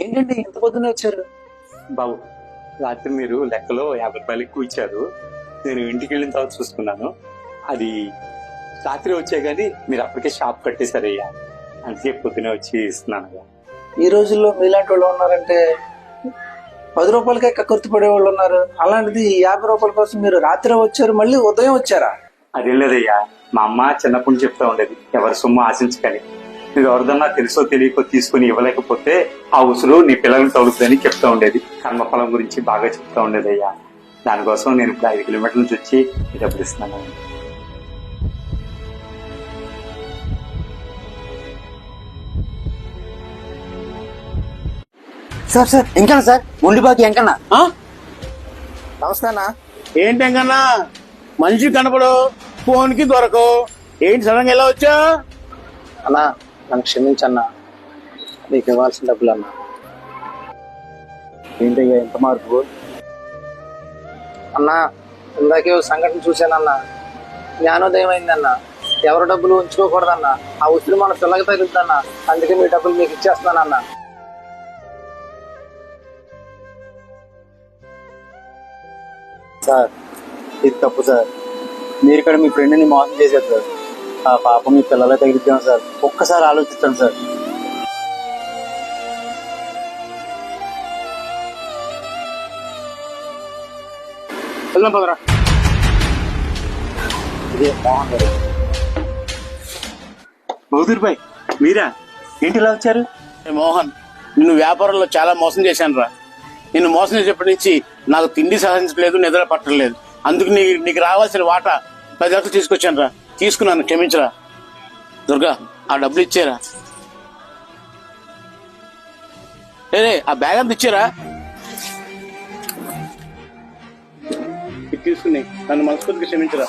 ఏంటండి ఇంత పొద్దునే వచ్చారు? బాబు, రాత్రి మీరు లెక్కలో 50 రూపాయలు ఎక్కువ ఇచ్చారు. నేను ఇంటికి వెళ్ళిన తర్వాత చూసుకున్నాను. అది రాత్రి వచ్చే కానీ మీరు అప్పటికే షాప్ కట్టేశారయ్యా. అందుకే పొద్దునే వచ్చి ఇస్తున్నానయ్యా. ఈ రోజుల్లో మీలాంటి వాళ్ళు ఉన్నారంటే 10 రూపాయలకే కక్కుర్తి పడే వాళ్ళు ఉన్నారు. అలాంటిది 50 రూపాయల కోసం మీరు రాత్రి వచ్చారు, మళ్ళీ ఉదయం వచ్చారా? అదేం లేదయ్యా, మా అమ్మ చిన్నప్పటి నుంచి చెప్తా ఉండేది, ఎవరి సొమ్ము ఆశించకని. నువ్వు ఎవరిదన్నా తెలుసో తెలియకో తీసుకుని ఇవ్వలేకపోతే ఆ ఉసురు నీ పిల్లల్ని తగులుతుందని చెప్తా ఉండేది. కర్మఫలం గురించి బాగా చెప్తా ఉండేది అయ్యా. దానికోసం నేను ఇప్పుడు 5 కిలోమీటర్ల నుంచి వచ్చి డబ్బులు ఇస్తున్నాను. సార్ సార్ ఎంకన్నా సార్, ఉండిపోకి ఎంకన్నా. నమస్తే అన్న. ఏంటి ఎంకన్నా, మనిషి కనపడు, ఫోన్ కి దొరకవు, ఏంటి సడన్ గా ఎలా వచ్చా? అన్నా నన్ను క్షమించన్నా, నీకు ఇవ్వాల్సిన డబ్బులు అన్నా. ఏంటయ్యా ఎంత మార్పు? అన్నా ఇందాకే ఓ సంఘటన చూశానన్నా, జ్ఞానోదయం అయిందన్నా. ఎవరి డబ్బులు ఉంచుకోకూడదన్నా, ఆ ఉసిరి మన పిల్లకి తగులుతుందన్నా. అందుకే మీ డబ్బులు మీకు ఇచ్చేస్తున్నానన్నా. సార్ ఇది తప్పు సార్, మీరు ఇక్కడ మీ ఫ్రెండ్ని మోసం చేశారు సార్. ఆ పాపం మీ పిల్లలే తగిలిద్దాం సార్, ఒక్కసారి ఆలోచించండి సార్. వెళ్దాం పదరా. ఇదే మోహన్ గారు. బహదూర్ భాయ్, మీరా? ఏంటి ఇలా వచ్చారు? మోహన్, నిన్ను వ్యాపారంలో చాలా మోసం చేశాను రా. నిన్ను మోసం చేసేప్పటి నుంచి నాకు తిండి సహించలేదు, నిద్ర పట్టలేదు. అందుకు నీకు రావాల్సిన వాటా 10 లక్షలు తీసుకొచ్చాను రా. తీసుకున్నాను, క్షమించరా. దుర్గా, ఆ డబ్బులు ఇచ్చారా? ఆ బ్యాగ్ అంతా ఇచ్చారా? ఇది తీసుకుని నన్ను మనస్ఫూర్తిగా క్షమించరా.